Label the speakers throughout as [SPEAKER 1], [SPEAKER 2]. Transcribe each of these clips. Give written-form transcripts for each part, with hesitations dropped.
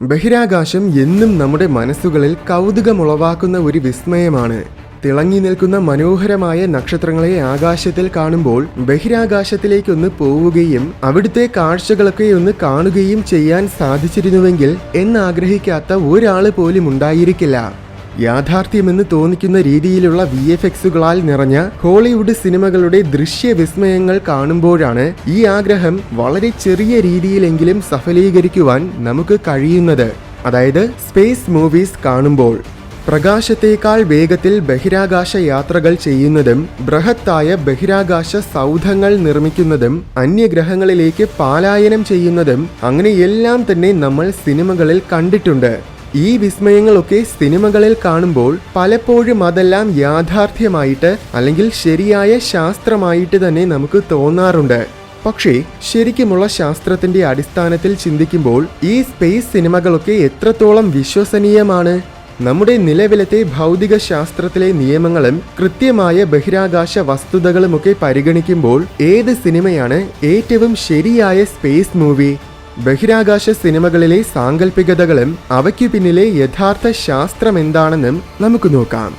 [SPEAKER 1] ബഹിരാകാശം എന്നും നമ്മുടെ മനസ്സുകളിൽ കൗതുകമുളവാക്കുന്ന ഒരു വിസ്മയമാണ്. തിളങ്ങി നിൽക്കുന്ന മനോഹരമായ നക്ഷത്രങ്ങളെ ആകാശത്തിൽ കാണുമ്പോൾ ബഹിരാകാശത്തിലേക്കൊന്ന് പോവുകയും അവിടുത്തെ കാഴ്ചകളൊക്കെ ഒന്ന് കാണുകയും ചെയ്യാൻ സാധിച്ചിരുന്നുവെങ്കിൽ എന്നാഗ്രഹിക്കാത്ത ഒരാൾ പോലും ഉണ്ടായിരിക്കില്ല. യാഥാർത്ഥ്യമെന്ന് തോന്നിക്കുന്ന രീതിയിലുള്ള VFXകളാൽ നിറഞ്ഞ ഹോളിവുഡ് സിനിമകളുടെ ദൃശ്യവിസ്മയങ്ങൾ കാണുമ്പോഴാണ് ഈ ആഗ്രഹം വളരെ ചെറിയ രീതിയിലെങ്കിലും സഫലീകരിക്കുവാൻ നമുക്ക് കഴിയുന്നത്. അതായത് സ്പേസ് മൂവീസ് കാണുമ്പോൾ പ്രകാശത്തേക്കാൾ വേഗത്തിൽ ബഹിരാകാശ യാത്രകൾ ചെയ്യുന്നതും ബൃഹത്തായ ബഹിരാകാശ സൗധങ്ങൾ നിർമ്മിക്കുന്നതും അന്യഗ്രഹങ്ങളിലേക്ക് പലായനം ചെയ്യുന്നതും അങ്ങനെ എല്ലാം തന്നെ നമ്മൾ സിനിമകളിൽ കണ്ടിട്ടുണ്ട്. ഈ വിസ്മയങ്ങളൊക്കെ സിനിമകളിൽ കാണുമ്പോൾ പലപ്പോഴും അതെല്ലാം യാഥാർത്ഥ്യമായിട്ട് അല്ലെങ്കിൽ ശരിയായ ശാസ്ത്രമായിട്ട് തന്നെ നമുക്ക് തോന്നാറുണ്ട്. പക്ഷേ ശരിക്കുമുള്ള ശാസ്ത്രത്തിന്റെ അടിസ്ഥാനത്തിൽ ചിന്തിക്കുമ്പോൾ ഈ സ്പേസ് സിനിമകളൊക്കെ എത്രത്തോളം വിശ്വസനീയമാണ്? നമ്മുടെ നിലവിലത്തെ ഭൗതിക ശാസ്ത്രത്തിലെ നിയമങ്ങളും കൃത്യമായ ബഹിരാകാശ വസ്തുതകളുമൊക്കെ പരിഗണിക്കുമ്പോൾ ഏത് സിനിമയാണ് ഏറ്റവും ശരിയായ സ്പേസ് മൂവി? ബഹിരാകാശ സിനിമകളിലെ സാങ്കല്പികതകളും അവയ്ക്കു പിന്നിലെ യഥാർത്ഥ ശാസ്ത്രം എന്താണെന്നും നമുക്ക് നോക്കാം.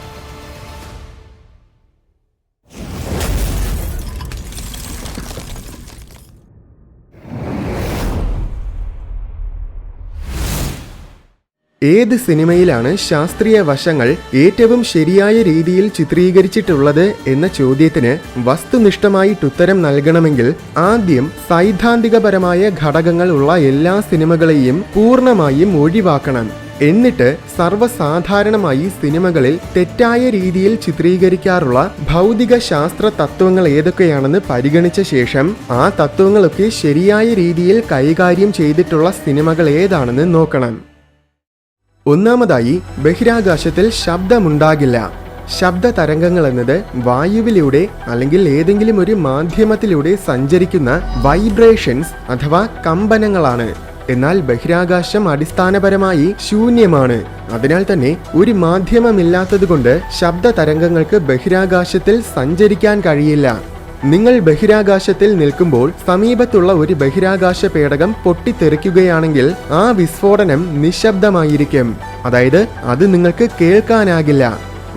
[SPEAKER 1] ഏത് സിനിമയിലാണ് ശാസ്ത്രീയ വശങ്ങൾ ഏറ്റവും ശരിയായ രീതിയിൽ ചിത്രീകരിച്ചിട്ടുള്ളത് എന്ന ചോദ്യത്തിന് വസ്തുനിഷ്ഠമായിട്ടുത്തരം നൽകണമെങ്കിൽ ആദ്യം സൈദ്ധാന്തികപരമായ ഘടകങ്ങൾ ഉള്ള എല്ലാ സിനിമകളെയും പൂർണ്ണമായും ഒഴിവാക്കണം. എന്നിട്ട് സർവ്വസാധാരണമായി സിനിമകളിൽ തെറ്റായ രീതിയിൽ ചിത്രീകരിക്കാറുള്ള ഭൗതിക ശാസ്ത്ര തത്വങ്ങൾ ഏതൊക്കെയാണെന്ന് പരിഗണിച്ച ശേഷം ആ തത്വങ്ങളൊക്കെ ശരിയായ രീതിയിൽ കൈകാര്യം ചെയ്തിട്ടുള്ള സിനിമകൾ ഏതാണെന്ന് നോക്കണം. ഒന്നാമതായി, ബഹിരാകാശത്തിൽ ശബ്ദമുണ്ടാകില്ല. ശബ്ദ തരംഗങ്ങൾ എന്നത് വായുവിലൂടെ അല്ലെങ്കിൽ ഏതെങ്കിലും ഒരു മാധ്യമത്തിലൂടെ സഞ്ചരിക്കുന്ന വൈബ്രേഷൻസ് അഥവാ കമ്പനങ്ങളാണ്. എന്നാൽ ബഹിരാകാശം അടിസ്ഥാനപരമായി ശൂന്യമാണ്. അതിനാൽ തന്നെ ഒരു മാധ്യമമില്ലാത്തതുകൊണ്ട് ശബ്ദ തരംഗങ്ങൾക്ക് ബഹിരാകാശത്തിൽ സഞ്ചരിക്കാൻ കഴിയില്ല. നിങ്ങൾ ബഹിരാകാശത്തിൽ നിൽക്കുമ്പോൾ സമീപത്തുള്ള ഒരു ബഹിരാകാശ പേടകം പൊട്ടിത്തെറിക്കുകയാണെങ്കിൽ ആ വിസ്ഫോടനം നിശബ്ദമായിരിക്കും. അതായത് അത് നിങ്ങൾക്ക് കേൾക്കാനാകില്ല.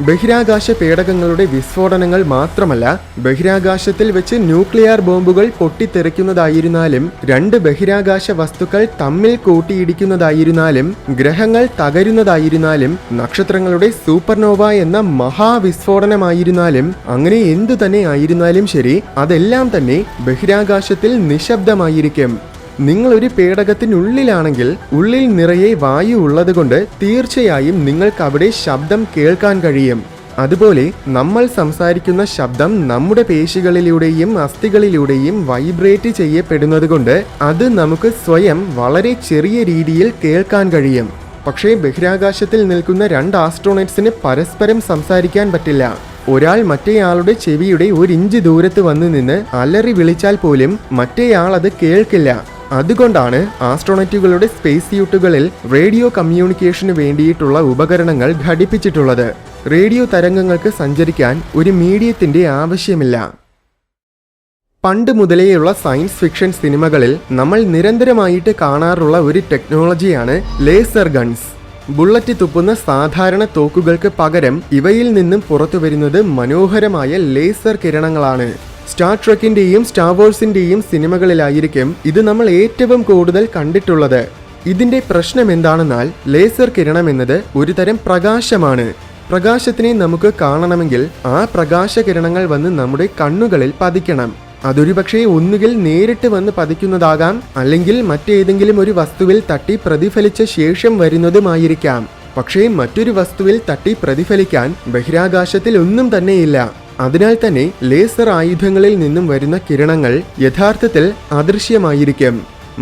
[SPEAKER 1] ബഹിരാകാശ പേടകങ്ങളുടെ വിസ്ഫോടനങ്ങൾ മാത്രമല്ല, ബഹിരാകാശത്തിൽ വെച്ച് ന്യൂക്ലിയർ ബോംബുകൾ പൊട്ടിത്തെറിക്കുന്നതായിരുന്നാലും, രണ്ട് ബഹിരാകാശ വസ്തുക്കൾ തമ്മിൽ കൂട്ടിയിടിക്കുന്നതായിരുന്നാലും, ഗ്രഹങ്ങൾ തകരുന്നതായിരുന്നാലും, നക്ഷത്രങ്ങളുടെ സൂപ്പർനോവ എന്ന മഹാവിസ്ഫോടനമായിരുന്നാലും, അങ്ങനെ എന്തു തന്നെ ആയിരുന്നാലും ശരി, അതെല്ലാം തന്നെ ബഹിരാകാശത്തിൽ നിശബ്ദമായിരിക്കും. നിങ്ങളൊരു പേടകത്തിനുള്ളിലാണെങ്കിൽ ഉള്ളിൽ നിറയെ വായു ഉള്ളതുകൊണ്ട് തീർച്ചയായും നിങ്ങൾക്ക് അവിടെ ശബ്ദം കേൾക്കാൻ കഴിയും. അതുപോലെ നമ്മൾ സംസാരിക്കുന്ന ശബ്ദം നമ്മുടെ പേശികളിലൂടെയും അസ്ഥികളിലൂടെയും വൈബ്രേറ്റ് ചെയ്യപ്പെടുന്നതുകൊണ്ട് അത് നമുക്ക് സ്വയം വളരെ ചെറിയ രീതിയിൽ കേൾക്കാൻ കഴിയും. പക്ഷേ ബഹിരാകാശത്തിൽ നിൽക്കുന്ന രണ്ട് ആസ്ട്രോണറ്റ്സിന് പരസ്പരം സംസാരിക്കാൻ പറ്റില്ല. ഒരാൾ മറ്റേയാളുടെ ചെവിയുടെ 1 ഇഞ്ച് ദൂരത്ത് വന്നു നിന്ന് അലറി വിളിച്ചാൽ പോലും മറ്റേയാൾ അത് കേൾക്കില്ല. അതുകൊണ്ടാണ് ആസ്ട്രോണറ്റുകളുടെ സ്പേസ് സ്യൂട്ടുകളിൽ റേഡിയോ കമ്മ്യൂണിക്കേഷന് വേണ്ടിയിട്ടുള്ള ഉപകരണങ്ങൾ ഘടിപ്പിച്ചിട്ടുള്ളത്. റേഡിയോ തരംഗങ്ങൾക്ക് സഞ്ചരിക്കാൻ ഒരു മീഡിയത്തിന്റെ ആവശ്യമില്ല. പണ്ട് മുതലേയുള്ള സയൻസ് ഫിക്ഷൻ സിനിമകളിൽ നമ്മൾ നിരന്തരമായിട്ട് കാണാറുള്ള ഒരു ടെക്നോളജിയാണ് ലേസർ ഗൺസ്. ബുള്ളറ്റ് തുപ്പുന്ന സാധാരണ തോക്കുകൾക്ക് പകരം ഇവയിൽ നിന്നും പുറത്തു വരുന്നത് മനോഹരമായ ലേസർ കിരണങ്ങളാണ്. സ്റ്റാർ ട്രെക്കിന്റെയും സ്റ്റാർ വാർസിന്റെയും സിനിമകളിലായിരിക്കും ഇത് നമ്മൾ ഏറ്റവും കൂടുതൽ കണ്ടിട്ടുള്ളത്. ഇതിന്റെ പ്രശ്നം എന്താണെന്നാൽ ലേസർ കിരണം എന്നത് ഒരു തരം പ്രകാശമാണ്. പ്രകാശത്തിനെ നമുക്ക് കാണണമെങ്കിൽ ആ പ്രകാശ കിരണങ്ങൾ വന്ന് നമ്മുടെ കണ്ണുകളിൽ പതിക്കണം. അതൊരുപക്ഷെ ഒന്നുകിൽ നേരിട്ട് വന്ന് പതിക്കുന്നതാകാം, അല്ലെങ്കിൽ മറ്റേതെങ്കിലും ഒരു വസ്തുവിൽ തട്ടി പ്രതിഫലിച്ച ശേഷം വരുന്നതുമായിരിക്കാം. പക്ഷേ മറ്റൊരു വസ്തുവിൽ തട്ടി പ്രതിഫലിക്കാൻ ബഹിരാകാശത്തിൽ ഒന്നും തന്നെയില്ല. അതിനാൽ തന്നെ ലേസർ ആയുധങ്ങളിൽ നിന്നും വരുന്ന കിരണങ്ങൾ യഥാർത്ഥത്തിൽ അദൃശ്യമായിരിക്കും.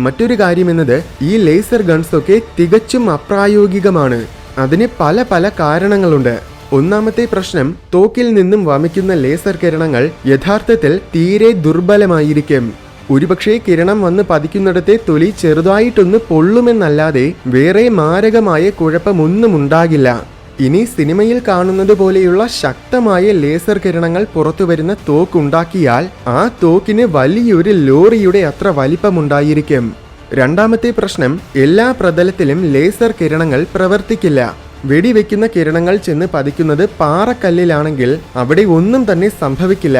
[SPEAKER 1] മറ്റൊരു കാര്യമെന്നത് ഈ ലേസർ ഗൺസൊക്കെ തികച്ചും അപ്രായോഗികമാണ്. അതിന് പല പല കാരണങ്ങളുണ്ട്. ഒന്നാമത്തെ പ്രശ്നം, തോക്കിൽ നിന്നും വമിക്കുന്ന ലേസർ കിരണങ്ങൾ യഥാർത്ഥത്തിൽ തീരെ ദുർബലമായിരിക്കും. ഒരുപക്ഷെ കിരണം വന്ന് പതിക്കുന്നിടത്തെ തൊലി ചെറുതായിട്ടൊന്ന് പൊള്ളുമെന്നല്ലാതെ വേറെ മാരകമായ കുഴപ്പമൊന്നും ഉണ്ടാകില്ല. ഇനി സിനിമയിൽ കാണുന്നത് പോലെയുള്ള ശക്തമായ ലേസർ കിരണങ്ങൾ പുറത്തുവരുന്ന തോക്കുണ്ടാക്കിയാൽ ആ തോക്കിന് വലിയൊരു ലോറിയുടെ അത്ര വലിപ്പമുണ്ടായിരിക്കും. രണ്ടാമത്തെ പ്രശ്നം, എല്ലാ പ്രതലത്തിലും ലേസർ കിരണങ്ങൾ പ്രവർത്തിക്കില്ല. വെടിവെക്കുന്ന കിരണങ്ങൾ ചെന്ന് പതിക്കുന്നത് പാറക്കല്ലിലാണെങ്കിൽ അവിടെ ഒന്നും തന്നെ സംഭവിക്കില്ല.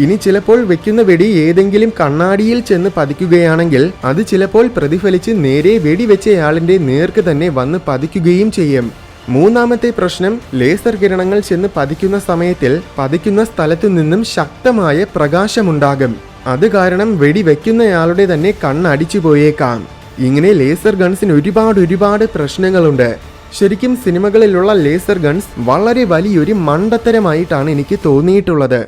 [SPEAKER 1] ഇനി ചിലപ്പോൾ വെക്കുന്ന വെടി ഏതെങ്കിലും കണ്ണാടിയിൽ ചെന്ന് പതിക്കുകയാണെങ്കിൽ അത് ചിലപ്പോൾ പ്രതിഫലിച്ച് നേരെ വെടിവെച്ചയാളിന്റെ നേർക്ക് തന്നെ വന്ന് പതിക്കുകയും ചെയ്യും. മൂന്നാമത്തെ പ്രശ്നം, ലേസർ കിരണങ്ങൾ ചെന്ന് പതിക്കുന്ന സമയത്തിൽ പതിക്കുന്ന സ്ഥലത്തു നിന്നും ശക്തമായ പ്രകാശമുണ്ടാകും. അത് കാരണം വെടിവെക്കുന്നയാളുടെ തന്നെ കണ്ണടിച്ചു പോയേക്കാം. ഇങ്ങനെ ലേസർ ഗൺസിന് ഒരുപാട് പ്രശ്നങ്ങളുണ്ട്. ശരിക്കും സിനിമകളിലുള്ള ലേസർ ഗൺസ് വളരെ വലിയൊരു മണ്ടത്തരമായിട്ടാണ് എനിക്ക് തോന്നിയിട്ടുള്ളത്.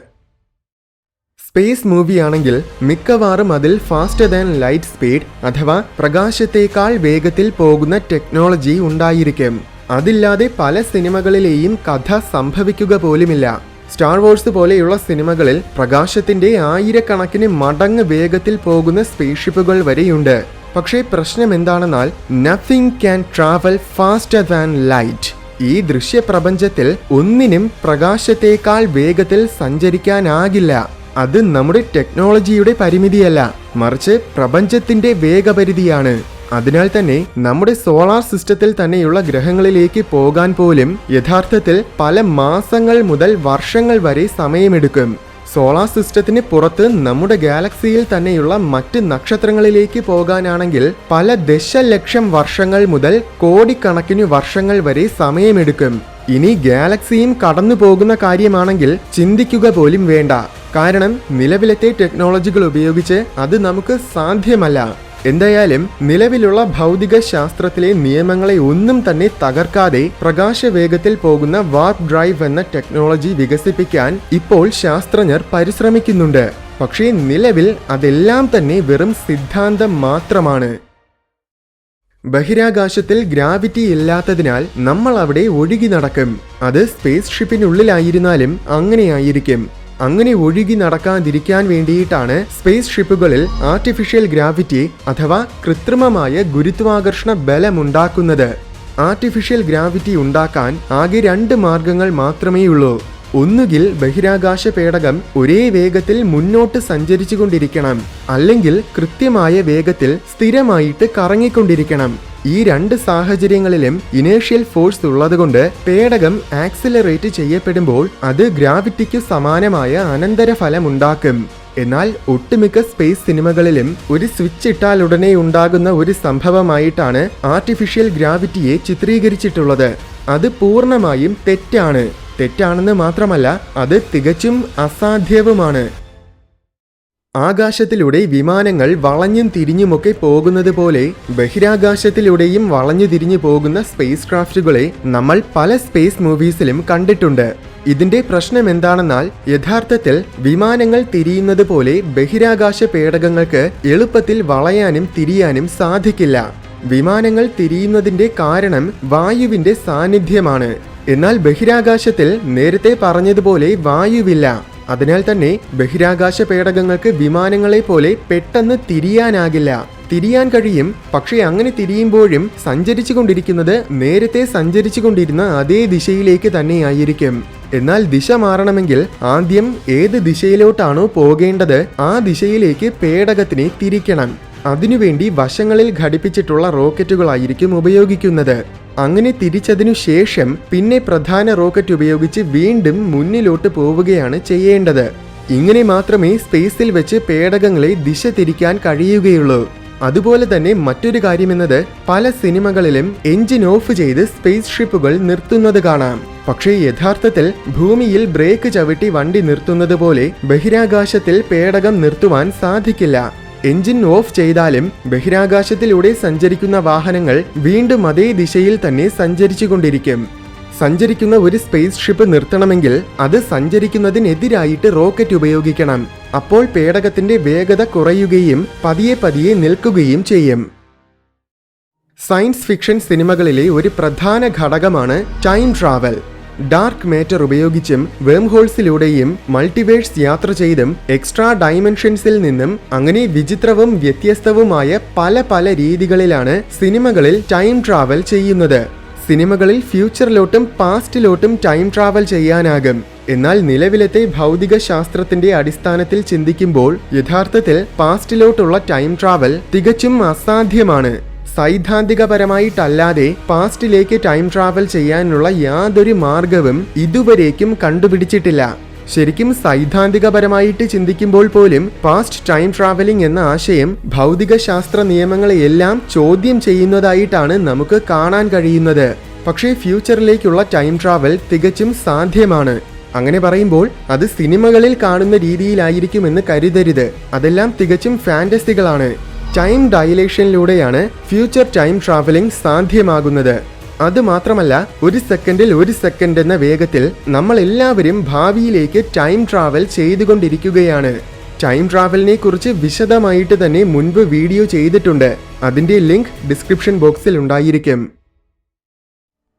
[SPEAKER 1] സ്പേസ് മൂവിയാണെങ്കിൽ മിക്കവാറും അതിൽ ഫാസ്റ്റർ ദാൻ ലൈറ്റ് സ്പീഡ് അഥവാ പ്രകാശത്തേക്കാൾ വേഗത്തിൽ പോകുന്ന ടെക്നോളജി ഉണ്ടായിരിക്കും. അതില്ലാതെ പല സിനിമകളിലെയും കഥ സംഭവിക്കുക പോലുമില്ല. സ്റ്റാർ വാർസ് പോലെയുള്ള സിനിമകളിൽ പ്രകാശത്തിന്റെ ആയിരക്കണക്കിന് മടങ്ങ് വേഗത്തിൽ പോകുന്ന സ്പേസ്ഷിപ്പുകൾ വരെയുണ്ട്. പക്ഷേ പ്രശ്നം എന്താണെന്നാൽ nothing can travel faster than light. ഈ ദൃശ്യപ്രപഞ്ചത്തിൽ ഒന്നിനും പ്രകാശത്തേക്കാൾ വേഗത്തിൽ സഞ്ചരിക്കാനാകില്ല. അത് നമ്മുടെ ടെക്നോളജിയുടെ പരിമിതിയല്ല, മറിച്ച് പ്രപഞ്ചത്തിന്റെ വേഗപരിധിയാണ്. അതിനാൽ തന്നെ നമ്മുടെ സോളാർ സിസ്റ്റത്തിൽ തന്നെയുള്ള ഗ്രഹങ്ങളിലേക്ക് പോകാൻ പോലും യഥാർത്ഥത്തിൽ പല മാസങ്ങൾ മുതൽ വർഷങ്ങൾ വരെ സമയമെടുക്കും. സോളാർ സിസ്റ്റത്തിന് പുറത്ത് നമ്മുടെ ഗാലക്സിയിൽ തന്നെയുള്ള മറ്റ് നക്ഷത്രങ്ങളിലേക്ക് പോകാനാണെങ്കിൽ പല ദശലക്ഷം വർഷങ്ങൾ മുതൽ കോടിക്കണക്കിന് വർഷങ്ങൾ വരെ സമയമെടുക്കും. ഇനി ഗാലക്സിയും കടന്നു പോകുന്ന കാര്യമാണെങ്കിൽ ചിന്തിക്കുക പോലും വേണ്ട. കാരണം നിലവിലത്തെ ടെക്നോളജികൾ ഉപയോഗിച്ച് അത് നമുക്ക് സാധ്യമല്ല. എന്തായാലും നിലവിലുള്ള ഭൗതിക ശാസ്ത്രത്തിലെ നിയമങ്ങളെ ഒന്നും തന്നെ തകർക്കാതെ പ്രകാശവേഗത്തിൽ പോകുന്ന വാർപ്പ് ഡ്രൈവ് എന്ന ടെക്നോളജി വികസിപ്പിക്കാൻ ഇപ്പോൾ ശാസ്ത്രജ്ഞർ പരിശ്രമിക്കുന്നുണ്ട്. പക്ഷേ നിലവിൽ അതെല്ലാം തന്നെ വെറും സിദ്ധാന്തം മാത്രമാണ്. ബഹിരാകാശത്തിൽ ഗ്രാവിറ്റി ഇല്ലാത്തതിനാൽ നമ്മൾ അവിടെ ഒഴുകി നടക്കും. അത് സ്പേസ് ഷിപ്പിനുള്ളിലായിരുന്നാലും അങ്ങനെയായിരിക്കും. അങ്ങനെ ഒഴുകി നടക്കാതിരിക്കാൻ വേണ്ടിയിട്ടാണ് സ്പേസ് ഷിപ്പുകളിൽ ആർട്ടിഫിഷ്യൽ ഗ്രാവിറ്റി അഥവാ കൃത്രിമമായ ഗുരുത്വാകർഷണ ബലമുണ്ടാക്കുന്നത്. ആർട്ടിഫിഷ്യൽ ഗ്രാവിറ്റി ഉണ്ടാക്കാൻ ആകെ 2 മാർഗങ്ങൾ മാത്രമേയുള്ളൂ. ഒന്നുകിൽ ബഹിരാകാശ പേടകം ഒരേ വേഗത്തിൽ മുന്നോട്ട് സഞ്ചരിച്ചു കൊണ്ടിരിക്കണം, അല്ലെങ്കിൽ കൃത്യമായ വേഗത്തിൽ സ്ഥിരമായിട്ട് കറങ്ങിക്കൊണ്ടിരിക്കണം. ഈ 2 സാഹചര്യങ്ങളിലും ഇനേഷ്യൽ ഫോഴ്സ് ഉള്ളതുകൊണ്ട് പേടകം ആക്സിലറേറ്റ് ചെയ്യപ്പെടുമ്പോൾ അത് ഗ്രാവിറ്റിക്ക് സമാനമായ അനന്തരഫലമുണ്ടാക്കും. എന്നാൽ ഒട്ടുമിക്ക സ്പേസ് സിനിമകളിലും ഒരു സ്വിച്ച് ഇട്ടാലുടനെ ഉണ്ടാകുന്ന ഒരു സംഭവമായിട്ടാണ് ആർട്ടിഫിഷ്യൽ ഗ്രാവിറ്റിയെ ചിത്രീകരിച്ചിട്ടുള്ളത്. അത് പൂർണ്ണമായും തെറ്റാണെന്ന് മാത്രമല്ല, അത് തികച്ചും അസാധ്യവുമാണ്. ആകാശത്തിലൂടെ വിമാനങ്ങൾ വളഞ്ഞും തിരിഞ്ഞുമൊക്കെ പോകുന്നത് പോലെ ബഹിരാകാശത്തിലൂടെയും വളഞ്ഞു തിരിഞ്ഞു പോകുന്ന സ്പേസ് ക്രാഫ്റ്റുകളെ നമ്മൾ പല സ്പേസ് മൂവീസിലും കണ്ടിട്ടുണ്ട്. ഇതിന്റെ പ്രശ്നം എന്താണെന്നാൽ യഥാർത്ഥത്തിൽ വിമാനങ്ങൾ തിരിയുന്നത് പോലെ ബഹിരാകാശ പേടകങ്ങൾക്ക് എളുപ്പത്തിൽ വളയാനും തിരിയാനും സാധിക്കില്ല. വിമാനങ്ങൾ തിരിയുന്നതിന്റെ കാരണം വായുവിന്റെ സാന്നിധ്യമാണ്. എന്നാൽ ബഹിരാകാശത്തിൽ നേരത്തെ പറഞ്ഞതുപോലെ വായുവില്ല. അതിനാൽ തന്നെ ബഹിരാകാശ പേടകങ്ങൾക്ക് വിമാനങ്ങളെ പോലെ പെട്ടെന്ന് തിരിയാനാകില്ല. തിരിയാൻ കഴിയും, പക്ഷേ അങ്ങനെ തിരിയുമ്പോഴും സഞ്ചരിച്ചു കൊണ്ടിരിക്കുന്നത് നേരത്തെ സഞ്ചരിച്ചു കൊണ്ടിരുന്ന അതേ ദിശയിലേക്ക് തന്നെയായിരിക്കും. എന്നാൽ ദിശ മാറണമെങ്കിൽ ആദ്യം ഏത് ദിശയിലോട്ടാണോ പോകേണ്ടത് ആ ദിശയിലേക്ക് പേടകത്തിനെ തിരിക്കണം. അതിനുവേണ്ടി വശങ്ങളിൽ ഘടിപ്പിച്ചിട്ടുള്ള റോക്കറ്റുകളായിരിക്കും ഉപയോഗിക്കുന്നത്. അങ്ങനെ തിരിച്ചതിനു ശേഷം പിന്നെ പ്രധാന റോക്കറ്റ് ഉപയോഗിച്ച് വീണ്ടും മുന്നിലോട്ട് പോവുകയാണ് ചെയ്യേണ്ടത്. ഇങ്ങനെ മാത്രമേ സ്പേസിൽ വെച്ച് പേടകങ്ങളെ ദിശ തിരിക്കാൻ കഴിയുകയുള്ളൂ. അതുപോലെ തന്നെ മറ്റൊരു കാര്യമെന്നത് പല സിനിമകളിലും എഞ്ചിൻ ഓഫ് ചെയ്ത് സ്പേസ് ഷിപ്പുകൾ നിർത്തുന്നത് കാണാം. പക്ഷേ യഥാർത്ഥത്തിൽ ഭൂമിയിൽ ബ്രേക്ക് ചവിട്ടി വണ്ടി നിർത്തുന്നത് പോലെ ബഹിരാകാശത്തിൽ പേടകം നിർത്തുവാൻ സാധിക്കില്ല. എഞ്ചിൻ ഓഫ് ചെയ്താലും ബഹിരാകാശത്തിലൂടെ സഞ്ചരിക്കുന്ന വാഹനങ്ങൾ വീണ്ടും അതേ ദിശയിൽ തന്നെ സഞ്ചരിച്ചു കൊണ്ടിരിക്കും. സഞ്ചരിക്കുന്ന ഒരു സ്പേസ് ഷിപ്പ് നിർത്തണമെങ്കിൽ അത് സഞ്ചരിക്കുന്നതിനെതിരായിട്ട് റോക്കറ്റ് ഉപയോഗിക്കണം. അപ്പോൾ പേടകത്തിന്റെ വേഗത കുറയുകയും പതിയെ നിൽക്കുകയും ചെയ്യും. സയൻസ് ഫിക്ഷൻ സിനിമകളിലെ ഒരു പ്രധാന ഘടകമാണ് ടൈം ട്രാവൽ. ഡാർക്ക് മാറ്റർ ഉപയോഗിച്ചും വേം ഹോൾസിലൂടെയും മൾട്ടിവേഴ്സ് യാത്ര ചെയ്തും എക്സ്ട്രാ ഡൈമെൻഷൻസിൽ നിന്നും അങ്ങനെ വിചിത്രവും വ്യത്യസ്തവുമായ പല രീതികളിലാണ് സിനിമകളിൽ ടൈം ട്രാവൽ ചെയ്യുന്നത്. സിനിമകളിൽ ഫ്യൂച്ചറിലോട്ടും പാസ്റ്റിലോട്ടും ടൈം ട്രാവൽ ചെയ്യാനാകും. എന്നാൽ നിലവിലത്തെ ഭൗതിക ശാസ്ത്രത്തിന്റെ അടിസ്ഥാനത്തിൽ ചിന്തിക്കുമ്പോൾ യഥാർത്ഥത്തിൽ പാസ്റ്റിലോട്ടുള്ള ടൈം ട്രാവൽ തികച്ചും അസാധ്യമാണ്. സൈദ്ധാന്തികപരമായിട്ടല്ലാതെ പാസ്റ്റിലേക്ക് ടൈം ട്രാവൽ ചെയ്യാനുള്ള യാതൊരു മാർഗവും ഇതുവരേക്കും കണ്ടുപിടിച്ചിട്ടില്ല. ശരിക്കും സൈദ്ധാന്തികപരമായിട്ട് ചിന്തിക്കുമ്പോൾ പോലും പാസ്റ്റ് ടൈം ട്രാവലിംഗ് എന്ന ആശയം ഭൗതിക ശാസ്ത്ര നിയമങ്ങളെയെല്ലാം ചോദ്യം ചെയ്യുന്നതായിട്ടാണ് നമുക്ക് കാണാൻ കഴിയുന്നത്. പക്ഷേ ഫ്യൂച്ചറിലേക്കുള്ള ടൈം ട്രാവൽ തികച്ചും സാധ്യമാണ്. അങ്ങനെ പറയുമ്പോൾ അത് സിനിമകളിൽ കാണുന്ന രീതിയിലായിരിക്കുമെന്ന് കരുതരുത്. അതെല്ലാം തികച്ചും ഫാന്റസികളാണ്. ടൈം ഡയലേഷനിലൂടെയാണ് ഫ്യൂച്ചർ ടൈം ട്രാവലിംഗ് സാധ്യമാകുന്നത്. അതുമാത്രമല്ല, ഒരു സെക്കൻഡ് എന്ന വേഗത്തിൽ നമ്മൾ എല്ലാവരും ഭാവിയിലേക്ക് ടൈം ട്രാവൽ ചെയ്തുകൊണ്ടിരിക്കുകയാണ്. ടൈം ട്രാവലിനെ കുറിച്ച് വിശദമായിട്ട് തന്നെ മുൻപ് വീഡിയോ ചെയ്തിട്ടുണ്ട്. അതിന്റെ ലിങ്ക് ഡിസ്ക്രിപ്ഷൻ ബോക്സിൽ ഉണ്ടായിരിക്കും.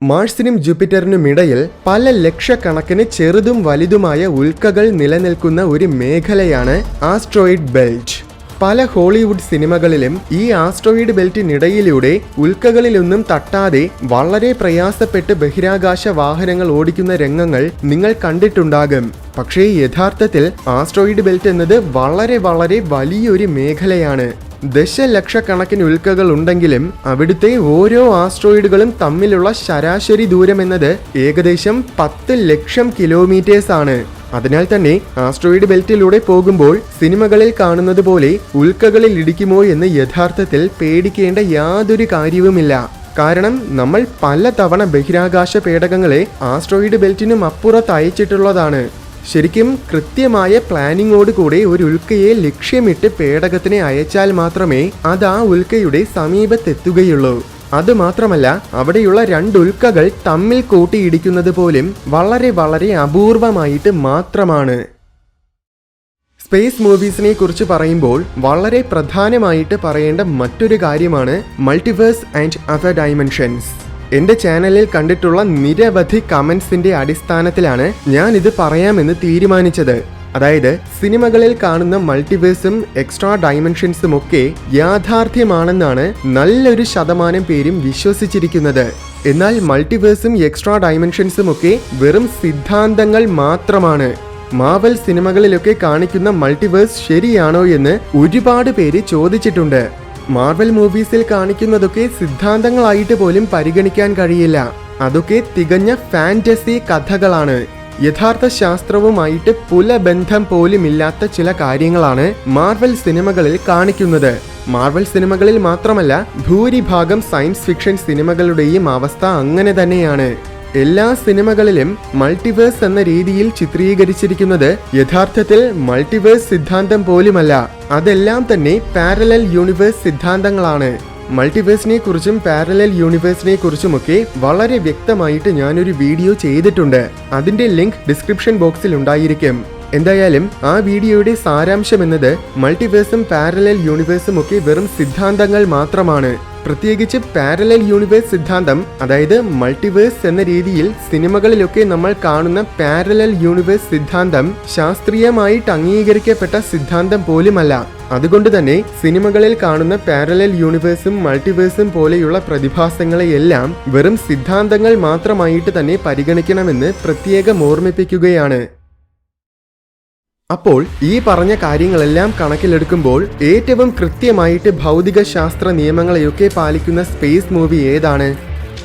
[SPEAKER 1] മാർസിനും ജൂപ്പിറ്ററിനുമിടയിൽ പല ലക്ഷക്കണക്കിന് ചെറുതും വലുതുമായ ഉൽക്കകൾ നിലനിൽക്കുന്ന ഒരു മേഖലയാണ് ആസ്ട്രോയിഡ് ബെൽറ്റ്. പല ഹോളിവുഡ് സിനിമകളിലും ഈ ആസ്ട്രോയിഡ് ബെൽറ്റിനിടയിലൂടെ ഉൽക്കകളിലൊന്നും തട്ടാതെ വളരെ പ്രയാസപ്പെട്ട് ബഹിരാകാശ വാഹനങ്ങൾ ഓടിക്കുന്ന രംഗങ്ങൾ നിങ്ങൾ കണ്ടിട്ടുണ്ടാകും. പക്ഷേ യഥാർത്ഥത്തിൽ ആസ്ട്രോയിഡ് ബെൽറ്റ് എന്നത് വളരെ വലിയൊരു മേഖലയാണ്. ദശലക്ഷക്കണക്കിന് ഉൽക്കകൾ ഉണ്ടെങ്കിലും അവിടുത്തെ ഓരോ ആസ്ട്രോയിഡുകളും തമ്മിലുള്ള ശരാശരി ദൂരം എന്നത് ഏകദേശം 10 ലക്ഷം കിലോമീറ്റേഴ്സ് ആണ്. അതിനാൽ തന്നെ ആസ്ട്രോയിഡ് ബെൽറ്റിലൂടെ പോകുമ്പോൾ സിനിമകളിൽ കാണുന്നത് പോലെ ഉൽക്കകളിൽ ഇടിക്കുമോ എന്ന് യഥാർത്ഥത്തിൽ പേടിക്കേണ്ട യാതൊരു കാര്യവുമില്ല. കാരണം നമ്മൾ പലതവണ ബഹിരാകാശ പേടകങ്ങളെ ആസ്ട്രോയിഡ് ബെൽറ്റിനും അപ്പുറത്ത് അയച്ചിട്ടുള്ളതാണ്. ശരിക്കും കൃത്യമായ പ്ലാനിങ്ങോട് കൂടെ ഒരു ഉൽക്കയെ ലക്ഷ്യമിട്ട് പേടകത്തിനെ അയച്ചാൽ മാത്രമേ അത് ആ ഉൽക്കയുടെ സമീപത്തെത്തുകയുള്ളൂ. അതുമാത്രമല്ല, അവിടെയുള്ള 2 ഉൽക്കകൾ തമ്മിൽ കൂട്ടിയിടിക്കുന്നത് പോലും വളരെ അപൂർവമായിട്ട് മാത്രമാണ്. സ്പേസ് മൂവീസിനെ കുറിച്ച് പറയുമ്പോൾ വളരെ പ്രധാനമായിട്ട് പറയേണ്ട മറ്റൊരു കാര്യമാണ് മൾട്ടിവേഴ്സ് ആൻഡ് അതർ ഡൈമെൻഷൻസ്. എന്റെ ചാനലിൽ കണ്ടിട്ടുള്ള നിരവധി കമന്റ്സിന്റെ അടിസ്ഥാനത്തിലാണ് ഞാൻ ഇത് പറയാമെന്ന് തീരുമാനിച്ചത്. അതായത് സിനിമകളിൽ കാണുന്ന മൾട്ടിവേഴ്സും എക്സ്ട്രാ ഡൈമെൻഷൻസും ഒക്കെ യാഥാർത്ഥ്യമാണെന്നാണ് നല്ലൊരു ശതമാനം പേരും വിശ്വസിച്ചിരിക്കുന്നത്. എന്നാൽ മൾട്ടിവേഴ്സും എക്സ്ട്രാ ഡൈമെൻഷൻസും ഒക്കെ വെറും സിദ്ധാന്തങ്ങൾ മാത്രമാണ്. മാർവൽ സിനിമകളിലൊക്കെ കാണിക്കുന്ന മൾട്ടിവേഴ്സ് ശരിയാണോ എന്ന് ഒരുപാട് പേര് ചോദിച്ചിട്ടുണ്ട്. മാർവൽ മൂവീസിൽ കാണിക്കുന്നതൊക്കെ സിദ്ധാന്തങ്ങളായിട്ട് പോലും പരിഗണിക്കാൻ കഴിയില്ല. അതൊക്കെ തികഞ്ഞ ഫാന്റസി കഥകളാണ്. യഥാർത്ഥ ശാസ്ത്രവുമായിട്ട് പുലബന്ധം പോലുമില്ലാത്ത ചില കാര്യങ്ങളാണ് മാർവൽ സിനിമകളിൽ കാണിക്കുന്നത്. മാർവൽ സിനിമകളിൽ മാത്രമല്ല, ഭൂരിഭാഗം സയൻസ് ഫിക്ഷൻ സിനിമകളുടെയും അവസ്ഥ അങ്ങനെ തന്നെയാണ്. എല്ലാ സിനിമകളിലും മൾട്ടിവേഴ്സ് എന്ന രീതിയിൽ ചിത്രീകരിച്ചിരിക്കുന്നത് യഥാർത്ഥത്തിൽ മൾട്ടിവേഴ്സ് സിദ്ധാന്തം പോലുമല്ല. അതെല്ലാം തന്നെ പാരലൽ യൂണിവേഴ്സ് സിദ്ധാന്തങ്ങളാണ്. മൾട്ടിവേഴ്സിനെ കുറിച്ചും പാരലൽ യൂണിവേഴ്സിനെ കുറിച്ചുമൊക്കെ വളരെ വ്യക്തമായിട്ട് ഞാനൊരു വീഡിയോ ചെയ്തിട്ടുണ്ട്. അതിന്റെ ലിങ്ക് ഡിസ്ക്രിപ്ഷൻ ബോക്സിൽ ഉണ്ടായിരിക്കും. എന്തായാലും ആ വീഡിയോയുടെ സാരാംശം എന്നത് മൾട്ടിവേഴ്സും പാരലൽ യൂണിവേഴ്സും ഒക്കെ വെറും സിദ്ധാന്തങ്ങൾ മാത്രമാണ്. പ്രത്യേകിച്ച് പാരലൽ യൂണിവേഴ്സ് സിദ്ധാന്തം, അതായത് മൾട്ടിവേഴ്സ് എന്ന രീതിയിൽ സിനിമകളിലൊക്കെ നമ്മൾ കാണുന്ന പാരലൽ യൂണിവേഴ്സ് സിദ്ധാന്തം ശാസ്ത്രീയമായിട്ട് അംഗീകരിക്കപ്പെട്ട സിദ്ധാന്തം പോലുമല്ല. അതുകൊണ്ട് തന്നെ സിനിമകളിൽ കാണുന്ന പാരലൽ യൂണിവേഴ്സും മൾട്ടിവേഴ്സും പോലെയുള്ള പ്രതിഭാസങ്ങളെയെല്ലാം വെറും സിദ്ധാന്തങ്ങൾ മാത്രമായിട്ട് തന്നെ പരിഗണിക്കണമെന്ന് പ്രത്യേകം ഓർമ്മിപ്പിക്കുകയാണ്. അപ്പോൾ ഈ പറഞ്ഞ കാര്യങ്ങളെല്ലാം കണക്കിലെടുക്കുമ്പോൾ ഏറ്റവും കൃത്യമായിട്ട് ഭൗതിക ശാസ്ത്ര നിയമങ്ങളെയൊക്കെ പാലിക്കുന്ന സ്പേസ് മൂവി ഏതാണ്?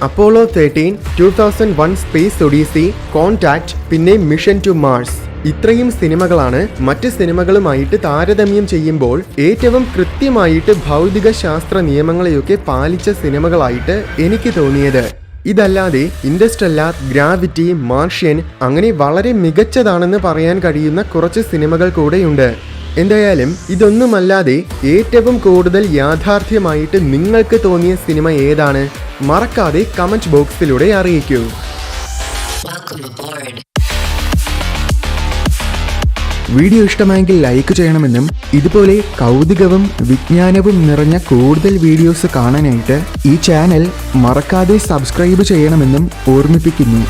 [SPEAKER 1] അപ്പോളോ 13, 2001 സ്പേസ് ഒഡീസി, കോൺടാക്ട്, പിന്നെ മിഷൻ ടു മാർസ്. ഇത്രയും സിനിമകളാണ് മറ്റ് സിനിമകളുമായിട്ട് താരതമ്യം ചെയ്യുമ്പോൾ ഏറ്റവും കൃത്യമായിട്ട് ഭൗതിക ശാസ്ത്ര നിയമങ്ങളെയൊക്കെ പാലിച്ച സിനിമകളായിട്ട് എനിക്ക് തോന്നിയത്. ഇതല്ലാതെ ഇന്റർസ്റ്റെല്ലാർ, ഗ്രാവിറ്റി, മാർഷ്യൻ അങ്ങനെ വളരെ മികച്ചതാണെന്ന് പറയാൻ കഴിയുന്ന കുറച്ച് സിനിമകൾ കൂടെയുണ്ട്. എന്തായാലും ഇതൊന്നുമല്ലാതെ ഏറ്റവും കൂടുതൽ യാഥാർത്ഥ്യമായിട്ട് നിങ്ങൾക്ക് തോന്നിയ സിനിമ ഏതാണ്? മറക്കാതെ കമന്റ് ബോക്സിലൂടെ അറിയിക്കൂ. വീഡിയോ ഇഷ്ടമായെങ്കിൽ ലൈക്ക് ചെയ്യണമെന്നും ഇതുപോലെ കൗതുകവും വിജ്ഞാനവും നിറഞ്ഞ കൂടുതൽ വീഡിയോസ് കാണാനായിട്ട് ഈ ചാനൽ മറക്കാതെ സബ്സ്ക്രൈബ് ചെയ്യണമെന്നും ഓർമ്മിപ്പിക്കുന്നു.